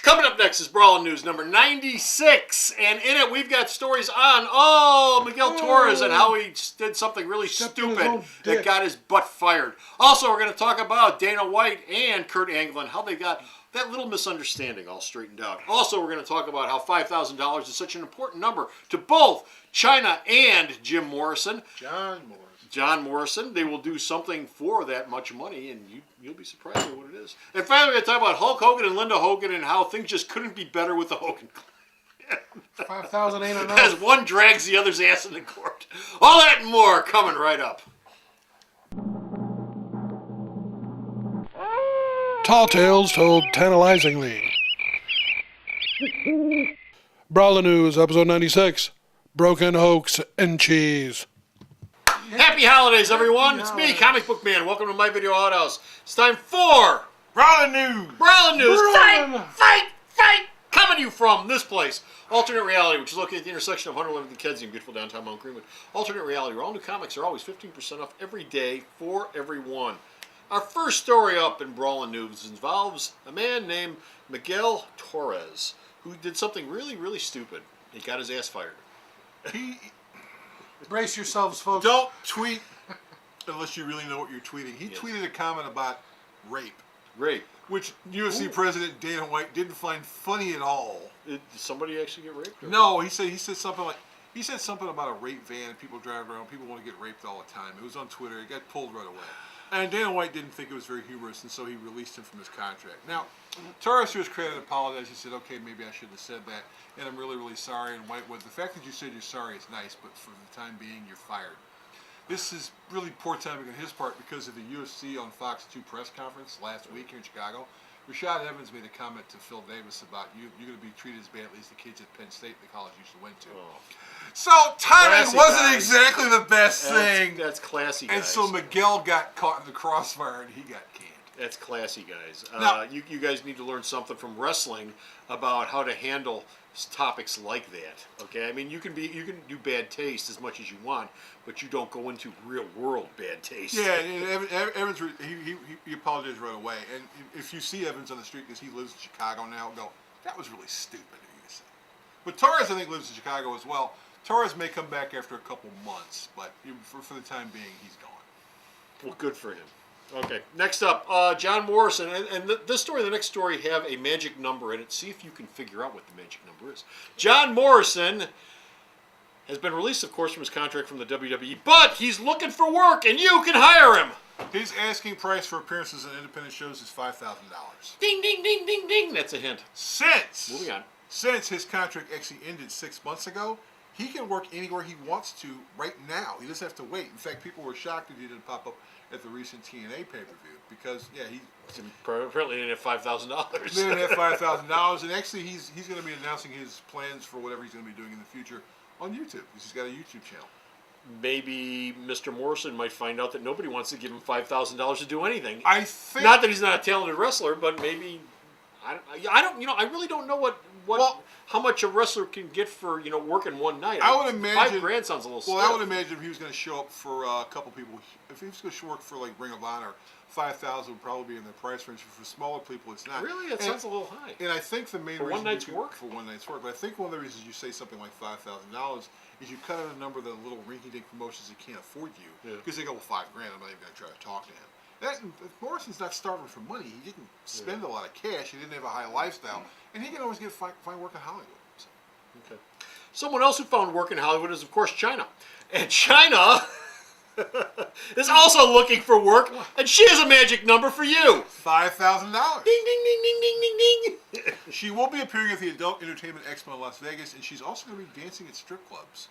Coming up next is Brawlin' News number 96, and in it we've got stories on, Miguel Torres and how he did something really stupid that got his butt fired. Also, we're going to talk about Dana White and Kurt Angle and how they got that little misunderstanding all straightened out. Also, we're going to talk about how $5,000 is such an important number to both China and Jim Morrison. John Morrison. They will do something for that much money, and you'll be surprised at what it is. And finally, we're going to talk about Hulk Hogan and Linda Hogan and how things just couldn't be better with the Hogan clan. 5,000 ain't enough. As one drags the other's ass into court. All that and more coming right up. Tall tales told tantalizingly. Brawlin' News, episode 96. Broken Hoax and Cheese. Happy holidays, everyone. It's me, Comic Book Man. Welcome to my video outhouse. It's time for Brawlin' News. Brawlin' News. Brawlin'. Fight. Coming to you from this place, Alternate Reality, which is located at the intersection of 111th and Kedzie in beautiful downtown Mount Greenwood. Alternate Reality, where all new comics are always 15% off every day for everyone. Our first story up in Brawlin' News involves a man named Miguel Torres, who did something really, really stupid. He got his ass fired. Brace yourselves, folks. Don't tweet unless you really know what you're tweeting. He tweeted a comment about rape. Rape. Which UFC President Dana White didn't find funny at all. Did somebody actually get raped? No, he said something about a rape van. People drive around. People want to get raped all the time. It was on Twitter. It got pulled right away. And Dana White didn't think it was very humorous, and so he released him from his contract. Now, Torres, to his credit, apologized. He said, okay, maybe I shouldn't have said that, and I'm really, really sorry. And White went, the fact that you said you're sorry is nice, but for the time being, you're fired. This is really poor timing on his part because of the UFC on Fox 2 press conference last week here in Chicago. Rashad Evans made a comment to Phil Davis about you're going to be treated as badly as the kids at Penn State, the college you used to went to. Oh. So timing wasn't exactly the best thing. That's classy, guys. And so Miguel got caught in the crossfire and he got canned. That's classy, guys. Now, you guys need to learn something from wrestling about how to handle topics like that. Okay, I mean you can do bad taste as much as you want, but you don't go into real world bad taste. Yeah, and Evans he apologized right away. And if you see Evans on the street because he lives in Chicago now, go, that was really stupid of you to say. But Torres I think lives in Chicago as well. Torres may come back after a couple months, but for the time being, he's gone. Well, good for him. Okay, next up, John Morrison, and this story, the next story, have a magic number in it. See if you can figure out what the magic number is. John Morrison has been released, of course, from his contract from the WWE, but he's looking for work, and you can hire him. His asking price for appearances on independent shows is $5,000. Ding, ding, ding, ding, ding. That's a hint. Moving on. Since his contract actually ended 6 months ago, he can work anywhere he wants to right now. He doesn't have to wait. In fact, people were shocked that he didn't pop up at the recent TNA pay-per-view because, yeah, he apparently didn't have $5,000. They didn't have $5,000, and actually he's going to be announcing his plans for whatever he's going to be doing in the future on YouTube because he's got a YouTube channel. Maybe Mr. Morrison might find out that nobody wants to give him $5,000 to do anything. I think not that he's not a talented wrestler, but maybe I don't. I really don't know how much a wrestler can get for working one night. I would imagine $5,000 sounds a little. Well, I would imagine if he was going to show up for a couple people, if he was going to work for like Ring of Honor, $5,000 would probably be in their price range. For smaller people, it's not. Really, that sounds a little high. And I think the main for reason one night's work. For one night's work, but I think one of the reasons you say something like $5,000 is you cut out a number that little rinky-dink promotions that can't afford you because they go, well, $5,000. I'm not even going to try to talk to him. Morrison's not starving for money. He didn't spend a lot of cash. He didn't have a high lifestyle, and he can always find work in Hollywood. So. Okay. Someone else who found work in Hollywood is, of course, China, and China is also looking for work, and she has a magic number for you: $5,000. Ding, ding, ding, ding, ding, ding, ding. She will be appearing at the Adult Entertainment Expo in Las Vegas, and she's also going to be dancing at strip clubs.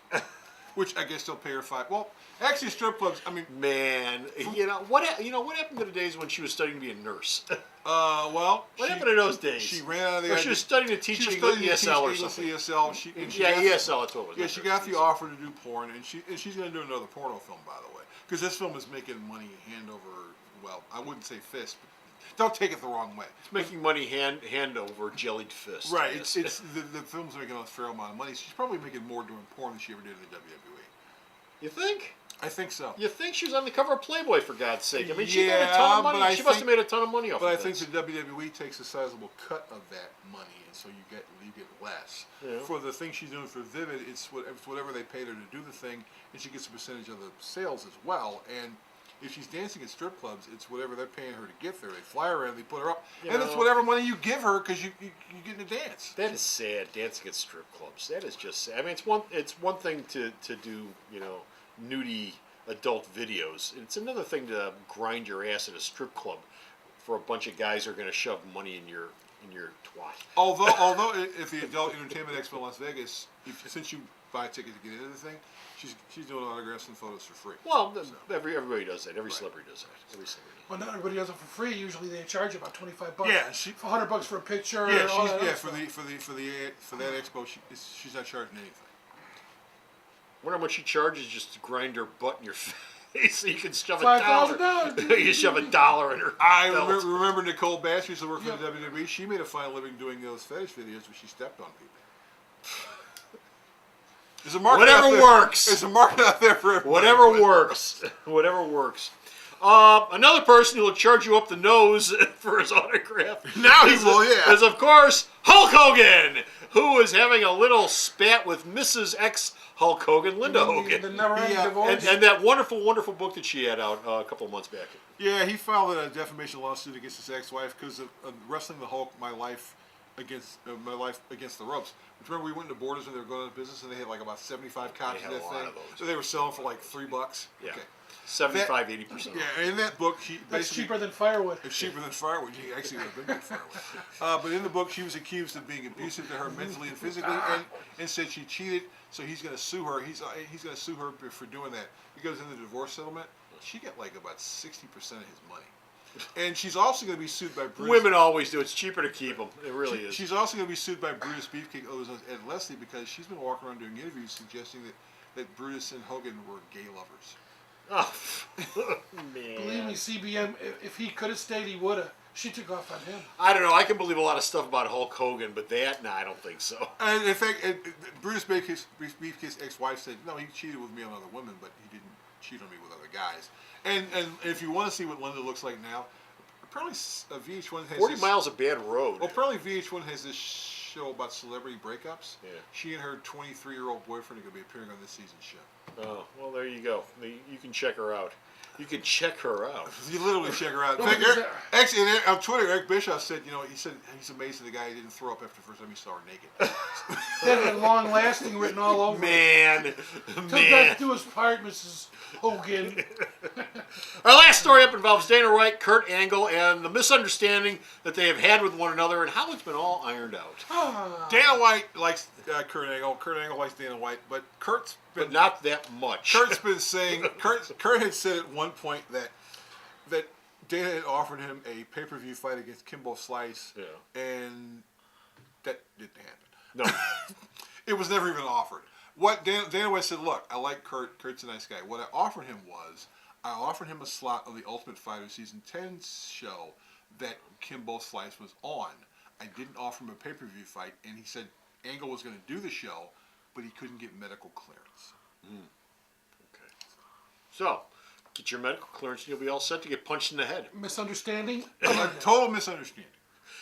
Which I guess they'll pay her $5,000. Well, actually, strip clubs. I mean, man, what happened to the days when she was studying to be a nurse? What happened to those days? She ran out of the. Or she was studying to teach ESL or something. ESL. ESL. That's what it was. Yeah, she got the offer to do porn, and she's going to do another porno film, by the way, because this film is making money hand over. Well, I wouldn't say fist, but don't take it the wrong way. It's making money hand over jellied fist. Right. Yes. It's the film's making a fair amount of money. She's probably making more doing porn than she ever did in the WWE. You think? I think so. You think she was on the cover of Playboy, for God's sake? I mean, she made a Yeah, ton of but money. I She must have think- made a ton of money off But I of think this. the WWE takes a sizable cut of that money, and so you get less. Yeah. For the thing she's doing for Vivid, it's whatever they paid her to do the thing, and she gets a percentage of the sales as well. And if she's dancing at strip clubs, it's whatever they're paying her to get there. They fly her in, they put her up, and it's whatever money you give her because you get to dance. That is sad. Dancing at strip clubs. That is just sad. I mean, it's one thing to do, you know, nudie adult videos. It's another thing to grind your ass at a strip club for a bunch of guys who are going to shove money in your twat. Although if the Adult Entertainment Expo in Las Vegas, since you buy a ticket to get into the thing, she's doing autographs and photos for free. Well, everybody does that. Every celebrity does that. Every celebrity. Well, not everybody does it for free. Usually they charge about $25. Yeah, for $100 for a picture. Yeah, and all that other for stuff. that expo, she's not charging anything. Wonder how much she charges just to grind her butt in your face so you can shove $5,000. You shove $1 in her. I belt. remember Nicole Bass used to work for the WWE. She made a fine living doing those fetish videos where she stepped on people. There's a market Whatever out there. works. There's a market out there for everybody. Whatever works. Whatever works. Another person who will charge you up the nose for his autograph. Now he will, yeah. Is, of course, Hulk Hogan, who is having a little spat with Mrs. X Hulk Hogan, Linda Hogan. The never-ending divorce. And that wonderful, wonderful book that she had out a couple of months back. Yeah, he filed a defamation lawsuit against his ex-wife because of wrestling the Hulk, my life against the ropes. Remember we went into Borders when they were going out of business and they had like about 75 copies of They had that a lot thing. of those. So they were selling for like $3. Yeah. Okay. 75, 80%. Yeah, in that book, That's cheaper than firewood. It's cheaper than firewood. He actually would have been good firewood. But in the book, she was accused of being abusive to her mentally and physically, and said she cheated. So he's going to sue her. He's going to sue her for doing that. Because in the divorce settlement, she got like about 60% of his money. And she's also going to be sued by Brutus. Women always do. It's cheaper to keep them. It really is. She's also going to be sued by Brutus Beefcake Ed Leslie because she's been walking around doing interviews suggesting that Brutus and Hogan were gay lovers. Oh, man. Believe me, CBM, if he could have stayed, he would have. She took off on him. I don't know. I can believe a lot of stuff about Hulk Hogan, but that, I don't think so. And in fact, Brutus Beefcake's ex-wife said, no, he cheated with me on other women, but he didn't cheat on me with other guys. And if you want to see what Linda looks like now, apparently VH1 has 40 miles of bad road. Well, apparently VH1 has this show about celebrity breakups. Yeah. She and her 23-year-old boyfriend are going to be appearing on this season's show. Oh, well, there you go. You can check her out. You can check her out. You literally check her out. In fact, on Twitter, Eric Bischoff said, he said he's amazed that the guy didn't throw up after the first time he saw her naked. That had long lasting written all over. Man. Took that to his part, Mrs. Hogan. Our last story up involves Dana White, Kurt Angle, and the misunderstanding that they have had with one another and how it's been all ironed out. Dana White likes Kurt Angle. Kurt Angle likes Dana White, but But not that much. Kurt's been saying Kurt had said at one point that Dana had offered him a pay-per-view fight against Kimbo Slice, and that didn't happen. No. It was never even offered. What Dana White said, look, I like Kurt. Kurt's a nice guy. What I offered him a slot of the Ultimate Fighter Season 10 show that Kimbo Slice was on. I didn't offer him a pay-per-view fight, and he said Angle was going to do the show, but he couldn't get medical clearance. Okay. So, get your medical clearance and you'll be all set to get punched in the head. Misunderstanding? A total misunderstanding.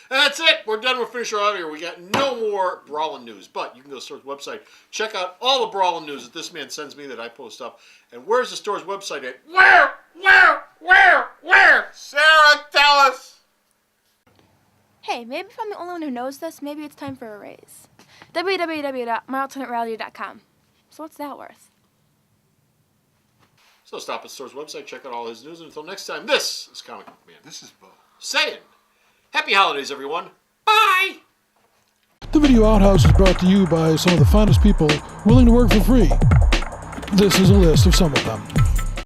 And that's it. We're done. We're finished out here. We got no more BRAWLN news. But you can go to the store's website. Check out all the BRAWLN news that this man sends me that I post up. And where's the store's website at? Where? Sarah, tell us! Hey, maybe if I'm the only one who knows this, maybe it's time for a raise. www.myalternatereality.com. So what's that worth? So stop at the store's website. Check out all his news. And until next time, this is Comic Book Man. This is Bo. Saying, happy holidays, everyone. Bye! The Video Outhouse is brought to you by some of the finest people willing to work for free. This is a list of some of them.